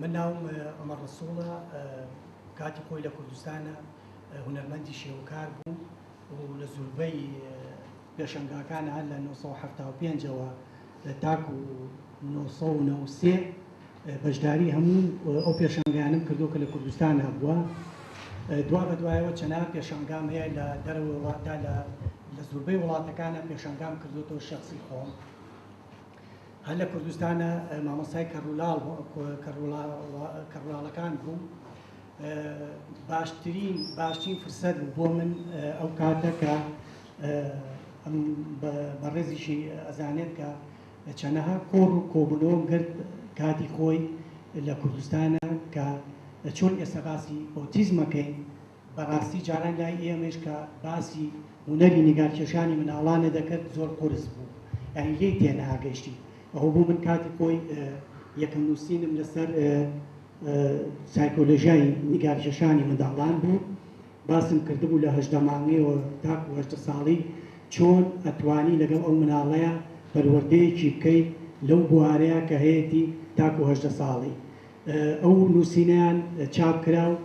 من ناوم عمر رسوڵە کاتی خۆی لە کوردستانە هونەرمەندی شێوەکار بوو و لە زۆربەی پێشەنگاکان هەر لە 1975ەوە تاکو 1993 بەشداری هەموو ئەو پێشەنگانم کردو کە لە کوردستانە بووە. دوا بە دوایەوە چەند پێشەنگام هەیە لە دەرەوەی وڵاتدا لە زۆربەی وڵاتەکانە پێشەنگام کردوتەوە شخصی خۆم. هەر لە کوردستانە مامۆستای کەڕولاڵەکان بوو. باشترین فرسەت بوو بۆ من ئەو کاتە کە بە ڕێزیشی ئەزانێت کە چەندەها کۆڕ و کۆبوونەوەم کرد کاتی خۆی لە کوردستانە کە چۆن ئێستا باسی ئۆتیزمەکەین بەڕاستی جاران لای ئێمەش کە باسی هونەری نیگارکێشانی مناڵانە دەکرد زۆر قورس بوو، یعنی لێی تێنەهاگەیشتی. ئەوە بوو من کاتی خۆی یەکەم نووسینم لەسەر سایکۆلۆژیای نیگارکێشانی منداڵان بوو. باسم کردبوو لە 18 مانگەیەوە تاکو 18 ساڵی چۆن ئەتوانی لەگەڵ ئەو مناڵەیە پەروەردەیەکی بکەیت لەو بوارەیە کە هەیەی تاکو 18 ساڵی. ئەو نووسینیان چاپ کرا و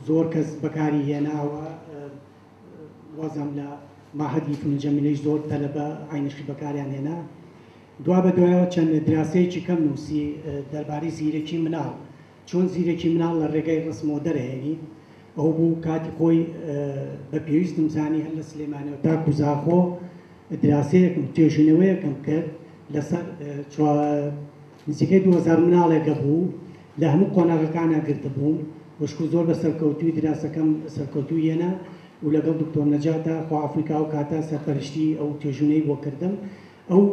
زۆر کەس بەکاری هێناوە، وەزم لە ماهەدی فنجەمینەی زۆر تەلەبە عینشی بەکاریان هێنا. دوا بە دوایەوە چەند دراسەیەکی کەم نووسی دەربارەی زیرەکی مناڵ، چۆن زیرەکی مناڵ لە ڕێگەی ڕسمەوە دەرهێنی. ئەو بوو کاتی خۆی بە پێویستم زانی هەر لە سلێمانیەوە تاکو زاخۆ دراسەیەکم توێژینەوەیەکم کرد لەسەر نزیکەی 2000 مناڵێکە بوو لە هەموو قۆناغەکانە گرتبووم. وشکو زۆر بە سەرکەوتوی دراسەکەم سەرکەوتوی هێنا و لەگەڵ دکتۆر نەجاتە خوا ئەفریقا و کاتە سەرپەرشتی ئەو توێژینەی بۆ کردم. ئەو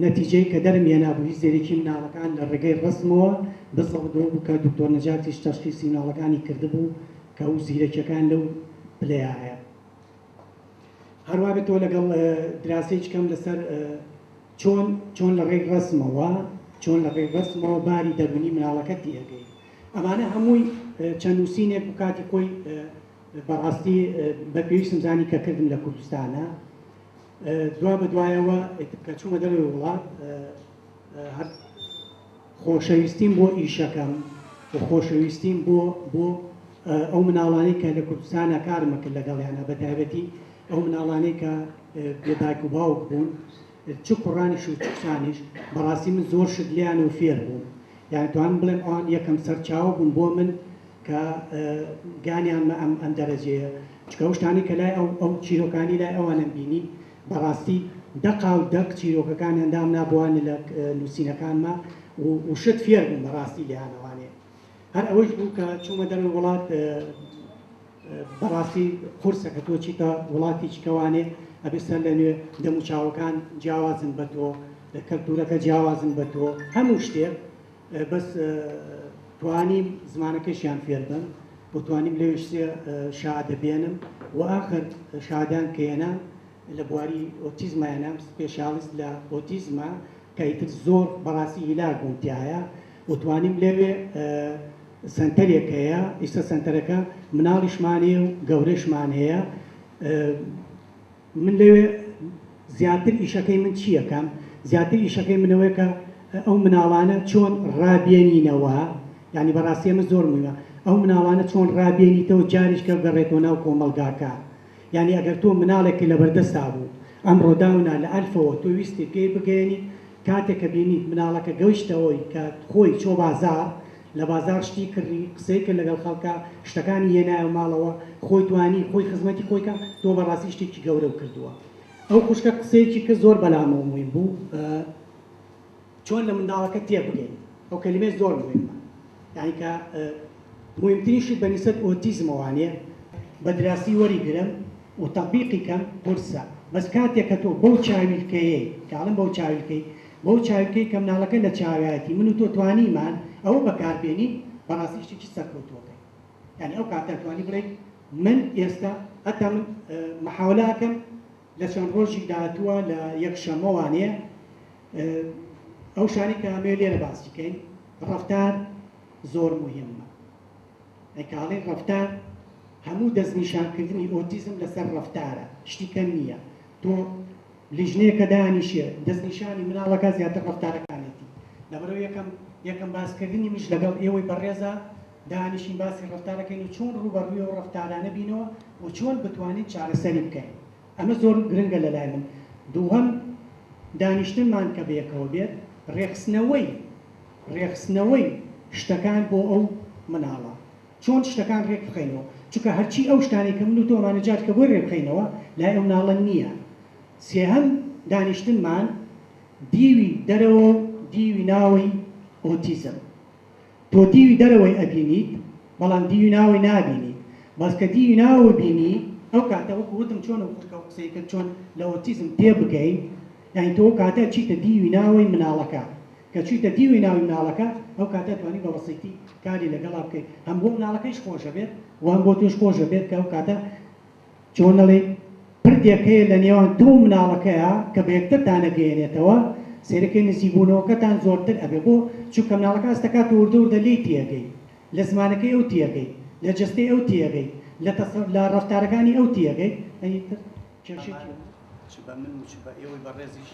نەتیجەی کە دەرم هێنابووی زیرەکی مناڵەکان لە ڕێگەی ڕسمەوە بەسەڵدەوە بوو کە دکتۆر نەجاتیش تەشخیصی مناڵەکانی کردبوو کە ئەو زیرەکیەکان لەو پلەیە هەیە. هەروە بێتەوە لەگەڵ دراسەیەکی کەم لەسەر چۆن لە ڕێی ڕسمەوە باری دەرونی مناڵەکە تێگەی. ئەمانە هەمووی چەند نووسینێک و کاتی خۆی بەڕاستی بە پێویستم زانی کە کردم لە کوردستانە. دوا بە دوایەوە کە چوومە دەروی وڵات هەر خۆشەویستیم بۆ ئیشەکەم و خۆشەویستیم بۆ ئەو مناڵانەی کە لە کوردستانە کارمە کرد لەگەڵیانە، بە تایبەتی ئەو مناڵانەی کە بێدایک و باوک بوون، چ کوڕانیش و چکسانیش بەڕاستی من زۆر شت لیانە و فێر بووم. یان توان بڵێم ئەوان یەکەم سەرچاوە بوون بۆ من کە گانیانمە ئەم دەرەجەیە، چکە ئەو شتانی کە لای ئەو چیرۆکانی لای ئەوانم بینی بەڕاستی دەقا و دەق چیرۆکەکان ئەندام نابووانە لە نووسینەکانمە و شت فێر بوون بەڕاستی لیانەوانێ. هەر ئەوەش بوو کە چوومە دەروی وڵات بەڕاستی قورسەکە تۆ چیتە وڵاتی چکەوانێ ئەبێ سەر لە نوێ دەموچاوەکان جیاوازن بە تۆ، کەلتورەکە جیاوازن بە تۆ، هەموو شتێک بەس توانیم زمانەکەشیان فێر بم بۆ توانیم لەوێش شادە بێنم و ئاخر شادان کێنە لە بواری ئۆتیزمایانە سپێشالیست لە ئۆتیزمە کە ئیتر زۆر بەڕاستی هیلاک بووم تایە و توانیم لەوێ سنتەرێک هەیە. ئیستا سنتەرەکە مناڵیشمان هەیە و گەورەشمان هەیە. من لەوێ زیاتر ئیشەکەی من چی یەکەم؟ زیاتر ئیشەکەی منەوەی کە ئەو مناڵانە چۆن ڕابێنینەوە، یعنی بەڕاستی ئەمە زۆر مهمە، ئەو مناڵانە چۆن ڕابێنیتەوە جاریش کە گەڕێتەوە ناو کۆمەلگاکە. یعنی ئەگەر تۆ مناڵێکی لە بەردەستا بوو ئەمڕۆ داونا لە ئەلفەوە تۆ ویستی پێی بگەێنی، کاتێک کە بینیت مناڵەکە گەیشتەوەی کە خۆی چۆ بازار، لە بازار شتی کردی قسەی کرد لەگەڵ خەڵکە شتەکانی هێنایە ماڵەوە، خۆی توانی خۆی خزمەتی خۆیکە، تۆ بەڕاستی شتێکی گەورە کردووە. ئەو خوشکە قسەیەکی کە زۆر بەلامەوە مهم بوو، چۆن لە منداڵەکە تێبگەین. ئەو کەلیمەی زۆر مهمە، یعنی کە مهمترین شت بەنسبەت ئۆتیزمەوانێ بە دراسی وەریگرم و تەطبیقی کەم قورسە. بەس کاتێک کە تۆ بەو چاویلکەیەی کاڵم بەو چاویلکەی کە مناڵەکە لە چاوایەتی من و تۆ توانیمان ئەوە بەکاربێنی بەڕاستی شتێکی سەرکەوتووەکەی. یعنی ئەو کاتە توانی بڵێ من ئێستا هەتا من مەحاولەکەم لە چەند ڕۆژی داهاتووە لە یەکشەمەوانێ ئەو شانی کە ئەمێ لێرە باسیکەین، ڕەفتار زۆر مهمە. ئەیکاڵێ ڕەفتار هەموو دەستنیشانکردنی ئۆتیزم لەسەر ڕەفتارە، شتی کەم نییە. تۆ لیژنەیەکە دانیشێ دەستنیشانی مناڵەکە زیاتر ڕەفتارەکانێتی. لەبەرەوە یەکەم یەکەم باسکردنی میش لەگەڵ ئێوەی بەڕێزە دانیشین باسی ڕفتارەکەین و چۆن ڕوبەڕووی و ڕفتارانە بینەوە و چۆن بتوانین چارەسەری بکەین. ئەمە زۆر گرنگە لەلای من. دووهەم دانیشتنمان کە بەیەکەوە بێت ڕێخستنەوەی شتەکان بۆ ئەو مناڵە، چۆن شتەکان ڕێک بخەینەوە، چونکە هەرچی ئەو شتانی کە من و تۆمانە جار کە بۆی ڕێک بخەینەوە لای ئەو مناڵە نییە. سێهەم دانیشتنمان دیوی دەرەوە دیوی ناوی ئۆتیزم. تۆ دیوی دەرەوەی ئەبینیت بەڵام دیوی ناوی نابینیت. بەس کە دیوی ناوی بینی ئەو کاتە وەکو وتم چۆن قسەی کرد چۆن لە ئۆتیزم تێبگەین، یعنی تۆ کاتە چیتە دیوی ناوی مناڵەکە، کە چیتە دیوی ناوی مناڵەکە ئەو کاتە توانی بە بەسیتی کاری لەگەڵا بکەیت، هەم بۆ مناڵەکەیش خۆشە بێت وان بۆ توش خۆشە بێت کە ئەو کاتە چۆن دەڵێ پردێک هەیە لە نێوان دوو مناڵەکەیە کە بە یەکترتان ئەگەیەنێتەوە، سێرەکەی نزیکبوونەوەکەتان زۆرتر ئەبێ بۆ چونکە مناڵەکە ئەستەکات وردە لێی تێگەی، لە زمانەکەی ئەو تێگەی، لە جستەی ئەو تێگەی، لە ڕەفتارەکانی ئەو تێگەی ئەیتر کێشێکی چ بە من و چ بە ئێوەی بەڕێزیش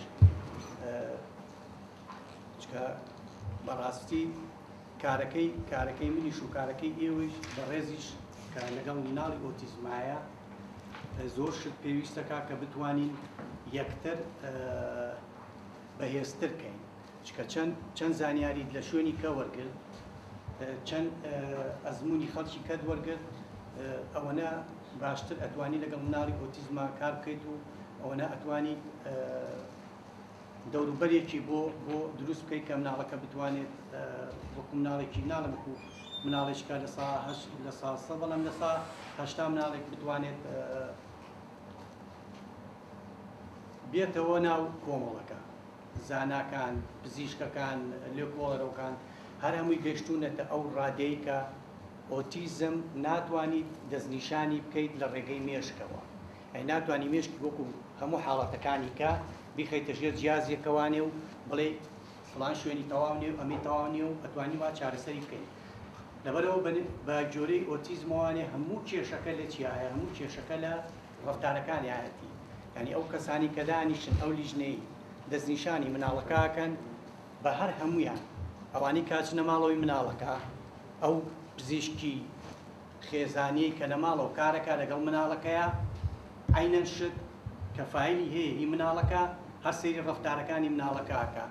چکە بەڕاستی کارەکەی منیش و کارەکەی ئێوەیش بەڕێزیش کە لەگەڵ مناڵی ئۆتیزمایە زۆر شت پێویستەکە کە بتوانین یەکتر بەهێزتر بکەین، چکە چەند زانیاریت لە شوێنی کە وەرگرت، چەند ئەزمموی خەڵکی کەت وەرگرت، ئەوەنە باشتر ئەتوانی لەگەڵ مناڵی ئۆتیزما کار بکەیت و ئەوەنە ئەتوانی دەوروبەرێکی بۆ دروست بکەیت کە مناڵەکە بتوانێت وەکو مناڵێکی ناڵمکو مناڵێککە لە ساسە بەڵام لە سا هەشتا مناڵێک بتوانێت بێتەوە ناو کۆمەڵەکە، زاناکان، پزیشکەکان، لێکۆڵەرەوەکان هەر هەمووی گەشتونەتە ئەو ڕادەی کە ئۆتیزم ناتوانیت دەستنیشانی بکەیت لە ڕێگەی مێشکەوە، ئەی ناتوانانی مێشکی وەکو هەموو حاڵەتەکانی کە بیخەیتە ژێر جیازێکەوانێ و بڵێ فڵان شوێنی تەواو نیە و ئەمەی تەواو نیە و ئەتوانی وا چارەسەری بکەین. لەبەرەوە بە جۆرەی ئۆتیزمەوانێ هەموو کێشەکە لە چیایە، هەموو کێشەکە لە ڕەفتارەکانی هایەتی، یعنی ئەو کەسانی کە دانیشن ئەو لیژنەی دەستنیشانی مناڵەکەکەن بە هەر هەمویان ئەوانی کاچنە ماڵەوەی مناڵەکە، ئەو پزیشکی خێزانی کە لە ماڵەوە کارەکە لەگەڵ مناڵەکەیە عینەن شت کە فایلی هەیە هی مناڵەکە هەر سەیری ڕەفتارەکانی مناڵەکەکە،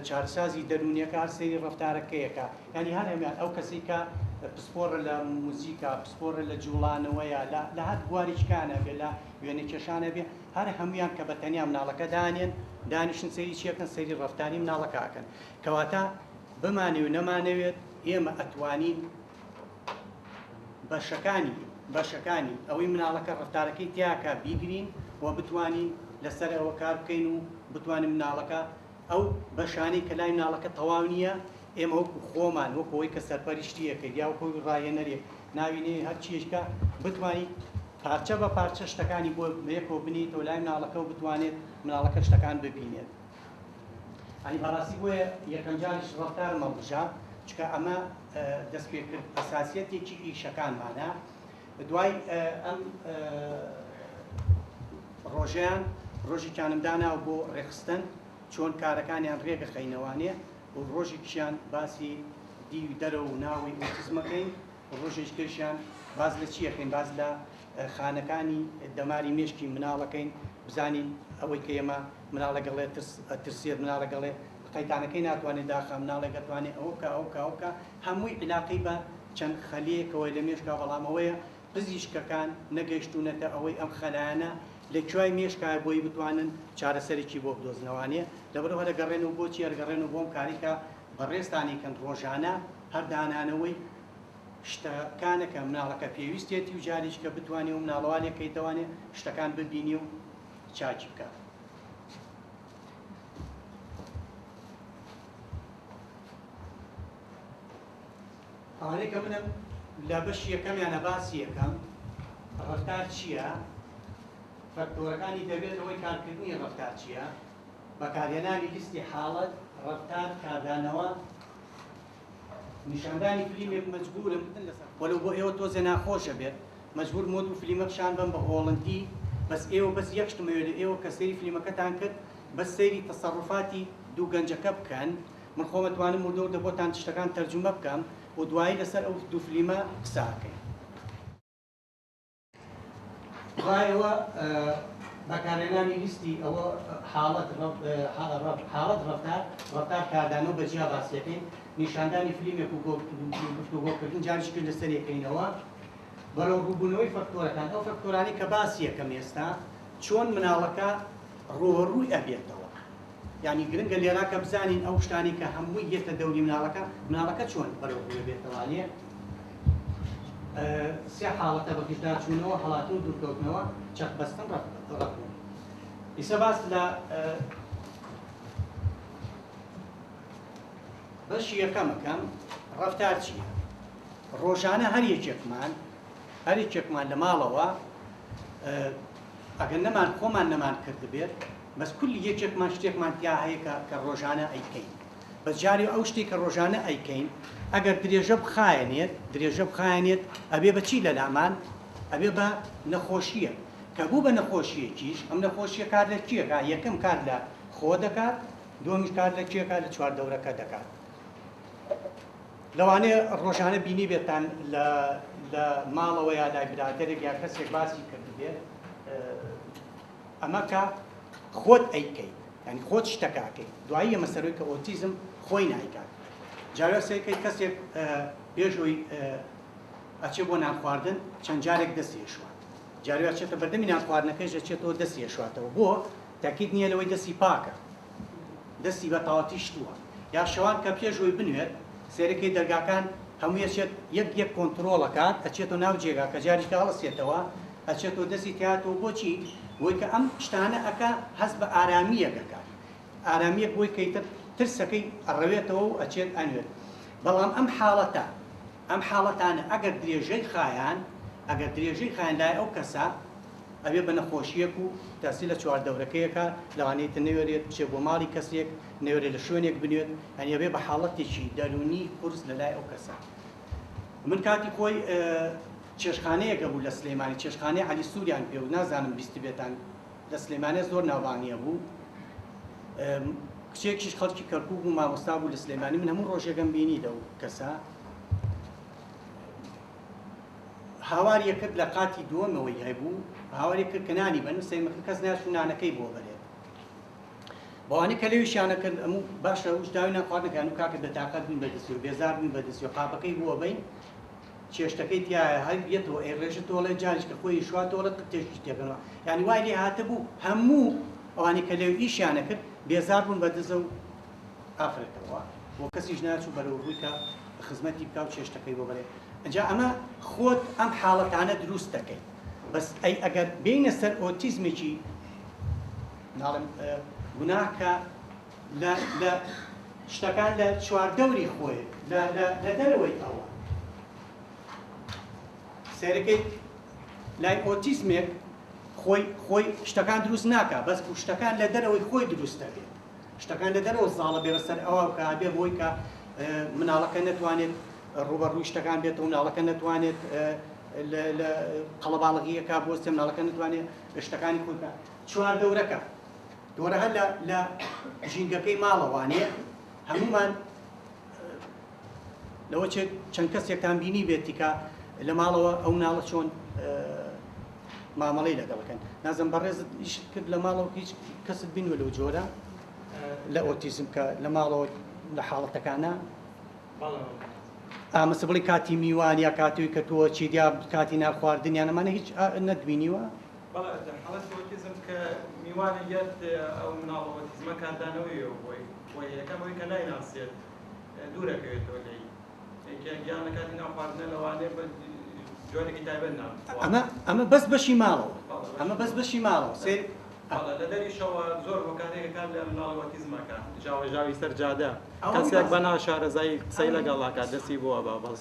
چارەسازی دەرونیەکە هەر سەیری ڕەفتارەکەیەکە، ینی هەر هەمیان ئەو کەسی کە پسپۆڕە لە موزیکا، پسپۆڕە لە جوڵانەوەیە، لە هەر بواریچکانە بێ، لە وێنە کێشانە بێ، هەر هەمویان کە بەتەنیا مناڵەکە دانێن دانیشن سەیری چیەکەن، سەیری ڕەفتاری مناڵەکەکەن، کەواتە بمانێ و نەمانەوێت ئێمە ئەتوانین بەشەکانی ئەوەی مناڵەکە ڕەفتارەکەی تیاکە بیگرین و بتوانین لەسەر ئەوە کار بکەین و بتوانین مناڵەکە ئەو بەشانەی کە لای مناڵەکە تەواو نییە ئێمە وەکو خۆمان وەکەوەی کە سەرپەرشتیەکە یا وەکەوەی ڕاهێنەرێک ناوینێ هەر چیشکە بتوانین پارچە بە پارچە شتەکانی بۆ یەکەوە بنیتەوە لای مناڵەکە و بتوانێت مناڵەکە شتەکان ببینێت. ئەنی بەڕاستی بۆیە یەکەم جاریش ڕەفتارمە بژە، چکە ئەمە دەست پێکرد ئەساسیەتێکی ئیشەکانمانە. دوای ئەم ڕۆژیان ڕۆژێکیانم داناو بۆ ڕێخستن چۆن کارەکانیان ڕێگەخەینەوانێ و ڕۆژێکیان باسی دیوی دەرەوە و ناوی ئۆتیزمەکەین، ڕۆژێکیان باز لە چیەکەین، باز لە خانەکانی دەماری مێشکی مناڵەکەین، بزانین ئەوەی کە ئێمە مناڵەگەڵێ ترسێت مناڵەگەڵێ قەیتانەکەی ناتوانێت داخە مناڵێک دەتوانێت ئەوکە هەمووی علاقەی بە چەند خەلیەکەوەی لە مێشکا، بەڵام ئەوەیە پزیشکەکان نەگەیشتونەتە ئەوەی ئەم خەلایانە لە کوای مێشکای بۆی بتوانن چارەسەرێکی بۆ بدۆزنەوانێ، لەبەرەوە هەرگەڕێنەوە بۆچی هەرگەڕێنەوە بۆم کاریکە بەڕێستانێکن ڕۆژانە هەر دانانەوەی شتەکانەکە مناڵەکە پێویستێتی و جاریش کە بتوانێ و مناڵەوە لێکەیتەوانێ شتەکان ببینی و چاکی بکات. ئەوانەی کە منم لە بەشی یەکەمیانە باسی یەکەم ڕەفتار چییە، فەکتۆرەکانی دەبێت ئەوەی کارکردنی ڕەفتار چییە، بەکارهێنانی لیستی حاڵەت، ڕەفتار، کاردانەوە، نیشاندانی فلیمێک مەجبورم وەلو بۆ ئێوە تۆزێ ناخۆشە بێت مەجبور مۆد و فلیمە بشان بم بە هۆڵندی، بەس ئێوە بەس یەک شتمەوێت ئێوە کە سەیری فلیمەکەتان کرد بەس سەیری تەسەڕوفاتی دوو گەنجەکە بکەن من خۆمەتوانم وردە بۆتان شتەکان تەرجمە بکەم و دوایی لەسەر ئەو دوو فلیمە قساکەین. دوایەوە بەکارهێنانی لیستی ئەوە حاڵەت ڕەفتار کاردانەوە بەجیا باسیەکەین، نیشاندانی فلیمێک و گفتوگۆکردن جاریش کرد لەسەر یەکەینەوە بەرەو ڕووبوونەوەی فەکتۆرەکان. ئەو فەکتۆرانی کە باسی یەکەم ئێستا چۆن مناڵەکە ڕۆڕووی ئەبێتەوە، یعنی گرنگە لێرا کە بزانین ئەو شتانی کە هەمووی یەتە دەوری مناڵەکە چۆن بەرەوڕووی بێتەوانێ. سێ حاڵەتە بەگشتدا چوونەوە، هەڵاتن و دوورکەوتنەوە، چەقبەستن، ڕەتبوون. ئیسا باس لە بەشی یەکەمەکەم ڕەفتار چییە؟ ڕۆژانە هەر یەکێکمان لە ماڵەوە ئەگەر نەمان خۆمان نەمان کردبێت، بەس کولی یەکێکمان شتێکمان تیا هەیە کە ڕۆژانە ئەیکەین. بەس جاری ئەو شتێک کە ڕۆژانە ئەیکەین ئەگەر درێژە بخایەنێت ئەبێ بە چی لە لامان؟ ئەبێ بە نەخۆشیە، کە بوو بە نەخۆشیەکیش ئەم نەخۆشیە کار لە چیەکە؟ یەکەم کار لە خۆ دەکات، دووەمیش کار لە چیەکە؟ لە چواردەورەکە دەکات. لەوانەیە ڕۆژانە بینی بێتان لە ماڵەوە یا لای برادەرێک یا کەسێک باسی کردبێت ئەمەکە خۆت ئەیکەیت، یعنی خۆت شتەکەکەیت. دوایی ئەمە سەرۆی کە ئۆتیزم خۆی نایکات. جارێ سێکەی کەسێک پێشۆی ئەچێ بۆ نان خواردن چەند جارێک دەستی ئێشوات، جارێ ئەچێتە بەردەمی نان خواردنەکەیش ئەچێتەوە دەستی ئێشواتەوە. بۆ تاکید نییە لەوەی دەستی پاکە، دەستی بە تاواتی شتووە. یا شەوان کە پێشۆی بنوێت سێرەکەی دەرگاکان هەموو ئەچێت یەک کۆنتترۆڵەکات، ئەچێتەوە ناو جێگا کە جاریکە هەڵەسێتەوە ئەچێتەوە دەستی تیاتەوە. بۆچی؟ بۆی کە ئەم شتانە ئەکا هەست بە ئارامیەکەکات، ئارامیەک بۆی کەیتر ترسەکەی ئەڕەوێتەوە و ئەچێت ئەنوێت. بەڵام ئەم حاڵەتانە ئەگەر درێژەی خایان لای ئەو کەسە ئەبێ بە نەخۆشیەک و تاسی لە چواردەورەکەیەکە، لەوانەیە نەوێرێت بچێت بۆ ماڵی کەسێک، نەوێرێت لە شوێنێک بنوێت، ئەنی ئەبێ بە حاڵەتێکی دەرونی قورس لە لای ئەو کەسە. من کاتی خۆی چێشخانەیەکە بوو لە سلێمانی، چێشخانەی عەلی سووریان پێ و نازانم بیستی بێتان لە سلێمانێ زۆر ناوبانیە بوو. کچێکیش خەڵکی کەرکوو بوو، مامۆستا بوو لە سلێمانی. من هەموو ڕۆژێکم بینی لەو کەسە هاواری کرد لە قاتی دووەمەوەی هەبوو، هاواری کرد کە نانی بەنووسێ کەس ناچوو نانەکەی بۆ بەرێت. بەوانەی کە لەویشیانە کرد ئەموو باشە وش داوی ناخواردنەکەیان و کاکە بەتاقەت بووین بەدەستی و بێزار بووین بەدەستی و قاپەکەی بووە بین چێشتەکەی تایە هەر بێتەوە ئێڕێژێتەوە جاریش کە خۆی شواتەوە تێشتی تێگەنەوە، یعنی وای لێ هاتە بوو هەموو ئەوانەی کە لەو ئیشیانە کرد بێزار بوون بەدەزە و ئافرێتەوە بۆ کەسیش ناچوو بەرەوڕووی کە خزمەتی بکە و چێشتەکەی بۆ بەرێت. ئەجا ئەمە خۆت ئەم حاڵەتانە دروست دەکەیت. بەس ئەگەر بینە سەر ئۆتیزمێکی ناڵم گوناهکە لە شتەکان لە چواردەوری خۆی لە دەرەوەی ئەوە سێرەکەی لای ئۆتیزمێک خۆی شتەکان دروست ناکە، بەس شتەکان لە دەرەوەی خۆی دروست دەبێت. شتەکان لە دەرەوە زاڵە بێ بەسەر ئەوە کە بێ بۆی کە مناڵەکە نەتوانێت ڕوبەڕووی شتەکان بێتەوە، مناڵەکە نەتوانێت لە قەڵەباڵغیەکە بۆستێ، مناڵەکە نەتوانێت شتەکانی خۆی بکات. چواردەورەکە دۆرە هەر لە ژینگەکەی ماڵەوانێ هەمومان لەوە چەند کەسێکتان بینی بێتی کە لە ماڵەوە ئەو مناڵە چۆن مامەڵەی لەگەڵەکەن. نازم بەڕێزت ئیشت کرد لە ماڵەوە هیچ کەست بینوە لەو جۆرە لە ئۆتیزم کە لە ماڵەوە لە حاڵەتەکانە ئامەسە بڵی کاتی میوان یا کاتوی کە تۆ چیدیا کاتی نان خواردنیان ئەمانە هیچ نەتبینیوە؟ حالەت ئۆتیزم کە میوانی یەت ئەو مناڵە ئۆتیزمەکاندانەوەیەوە بۆی یەکەم ئەوەی کە نایناسێت دوورەکەوێتەوە لێی گیان لە کاتی نان خواردنە لەوانەیە بە جۆرێکی تایبەت نام. ئەمە بەس بەشی ماڵەوە، ئەمە بەس بەشی ماڵەوە سێ لە دەریشەوە زۆر وەکاتێکەکان لە مناڵی ئۆتیزمەکە جاوەژاوی سەر جادە کەسێک بەنا شارەزایی قسەی لەگەڵاکات دەستی بۆوە بە بەڵ